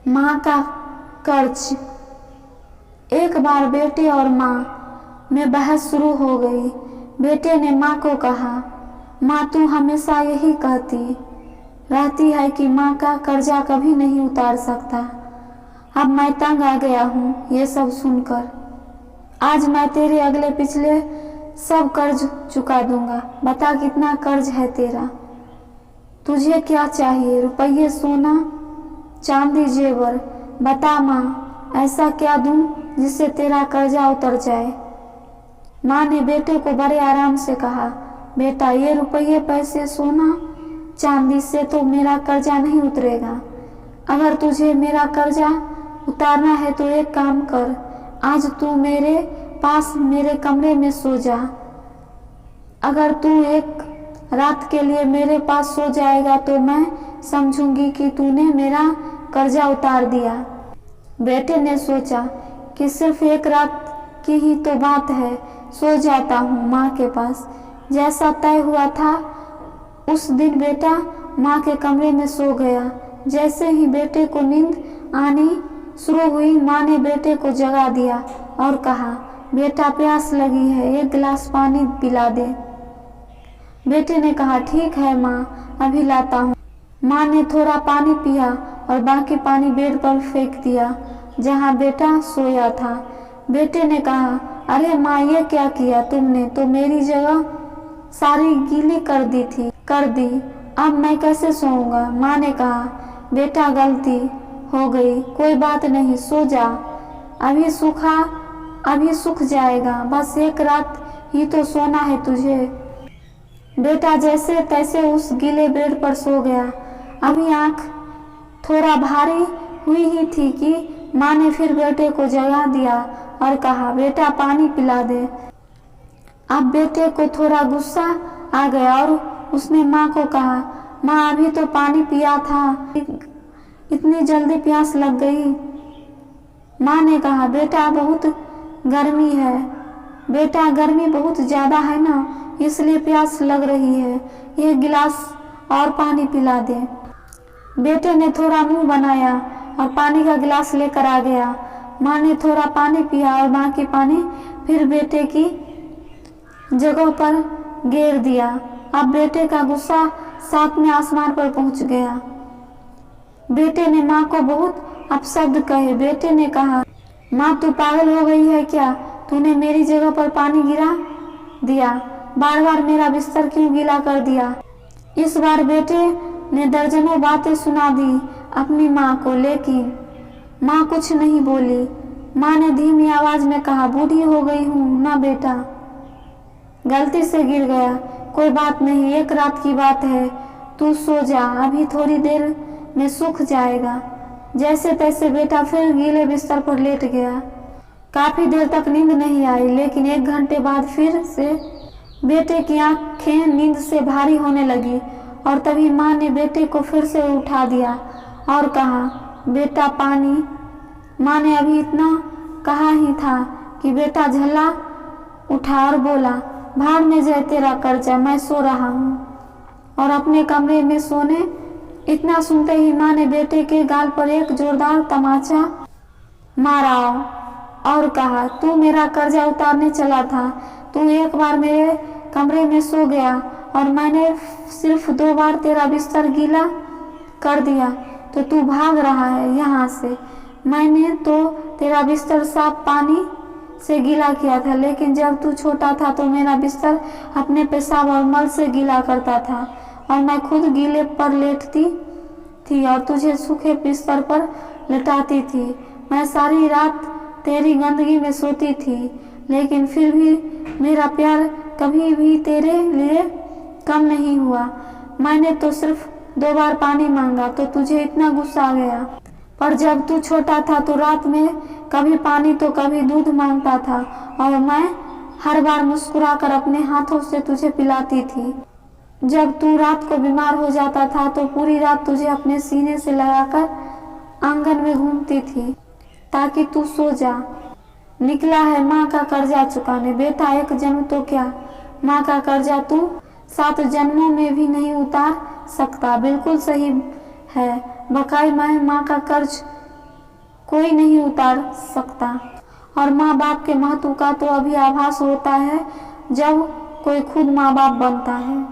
माँ का कर्ज। एक बार बेटे और माँ में बहस शुरू हो गई। बेटे ने माँ को कहा, माँ तू हमेशा यही कहती रहती है कि माँ का कर्जा कभी नहीं उतार सकता। अब मैं तंग आ गया हूँ ये सब सुनकर। आज मैं तेरे अगले पिछले सब कर्ज चुका दूंगा। बता कितना कर्ज है तेरा? तुझे क्या चाहिए? रुपये, सोना, चांदी, जेवर? बता माँ, ऐसा क्या दूं जिससे तेरा कर्जा उतर जाए? माँ ने बेटे को बड़े आराम से कहा, बेटा ये रुपये, पैसे, सोना, चांदी से तो मेरा कर्जा नहीं उतरेगा। अगर तुझे मेरा कर्जा उतारना है तो एक काम कर, आज तू मेरे पास मेरे कमरे में सो जा। अगर तू एक रात के लिए मेरे पास सो जाएगा तो मैं समझूंगी कि तूने मेरा कर्जा उतार दिया। बेटे ने सोचा कि सिर्फ एक रात की ही तो बात है, सो जाता हूँ माँ के पास। जैसा तय हुआ था उस दिन बेटा माँ के कमरे में सो गया। जैसे ही बेटे को नींद आनी शुरू हुई, माँ ने बेटे को जगा दिया और कहा, बेटा प्यास लगी है, एक गिलास पानी पिला दे। बेटे ने कहा, ठीक है माँ, अभी लाता हूँ। माँ ने थोड़ा पानी पिया और बाकी पानी बेड पर फेंक दिया जहाँ बेटा सोया था। बेटे ने कहा, अरे माँ ये क्या किया तुमने? तो मेरी जगह सारी गीली कर दी थी। कर दी, अब मैं कैसे सोऊंगा? माँ ने कहा, बेटा गलती हो गई, कोई बात नहीं, सो जा। अभी सूख जाएगा, बस एक रात ही तो सोना है तुझे। बेटा जैसे तैसे उस गीले बेड पर सो गया। अभी आंख थोड़ा भारी हुई ही थी कि माँ ने फिर बेटे को जगा दिया और कहा, बेटा पानी पिला दे। अब बेटे को थोड़ा गुस्सा आ गया और उसने माँ को कहा, माँ अभी तो पानी पिया था, इतनी जल्दी प्यास लग गई। माँ ने कहा, बेटा बहुत गर्मी है। बेटा गर्मी बहुत ज्यादा है ना, इसलिए प्यास लग रही है, एक गिलास और पानी पिला दे। बेटे ने थोड़ा मुंह बनाया और पानी का गिलास लेकर आ गया। माँ ने थोड़ा पानी पिया और बाकी पानी फिर बेटे की जगह पर गिर दिया। अब बेटे का गुस्सा सातवें आसमान पर पहुंच गया। बेटे ने माँ को बहुत अपशब्द कहे। बेटे ने कहा, माँ तू पागल हो गई है क्या? तूने मेरी जगह पर पानी गिरा दिया, बार बार मेरा बिस्तर क्यों गीला कर दिया? इस बार बेटे ने दर्जनों बातें सुना दी अपनी माँ को, लेकिन माँ कुछ नहीं बोली। माँ ने धीमी आवाज में कहा, बूढ़ी हो गई हूँ ना बेटा, गलती से गिर गया, कोई बात नहीं, एक रात की बात है, तू सो जा, अभी थोड़ी देर में सूख जाएगा। जैसे तैसे बेटा फिर गीले बिस्तर पर लेट गया। काफी देर तक नींद नहीं आई, लेकिन 1 घंटे बाद फिर से बेटे की आंखें नींद से भारी होने लगी और तभी माँ ने बेटे को फिर से उठा दिया और कहा, बेटा पानी। माँ ने अभी इतना कहा ही था कि बेटा झल्ला उठा और बोला, भाड़ में जाए तेरा कर्जा, मैं सो रहा हूँ। और अपने कमरे में सोने। इतना सुनते ही माँ ने बेटे के गाल पर एक जोरदार तमाचा मारा और कहा, तू मेरा कर्जा उतारने चला था, तू एक बार मेरे कमरे में सो गया और मैंने सिर्फ 2 बार तेरा बिस्तर गीला कर दिया तो तू भाग रहा है यहाँ से। मैंने तो तेरा बिस्तर साफ पानी से गीला किया था, लेकिन जब तू छोटा था तो मेरा बिस्तर अपने पेशाब और मल से गीला करता था और मैं खुद गीले पर लेटती थी और तुझे सूखे बिस्तर पर लेटाती थी। मैं सारी रात तेरी गंदगी में सोती थी, लेकिन फिर भी मेरा प्यार कभी भी तेरे लिए कम नहीं हुआ। मैंने तो सिर्फ 2 बार पानी मांगा तो तुझे इतना गुस्सा आ गया, पर जब तू छोटा था तो रात में कभी पानी तो कभी दूध मांगता था और मैं हर बार मुस्कुराकर अपने हाथों से तुझे पिलाती थी। जब तू रात को बीमार हो जाता था तो पूरी रात तुझे अपने सीने से लगाकर आंगन में घूमती थी ताकि तू सो जा। निकला है माँ का कर्जा चुकाने। बेटा 1 जन्म तो क्या, माँ का कर्जा तू 7 जन्मों में भी नहीं उतार सकता। बिल्कुल सही है बकाई, मैं माँ का कर्ज कोई नहीं उतार सकता। और माँ बाप के महत्व का तो अभी आभास होता है जब कोई खुद माँ बाप बनता है।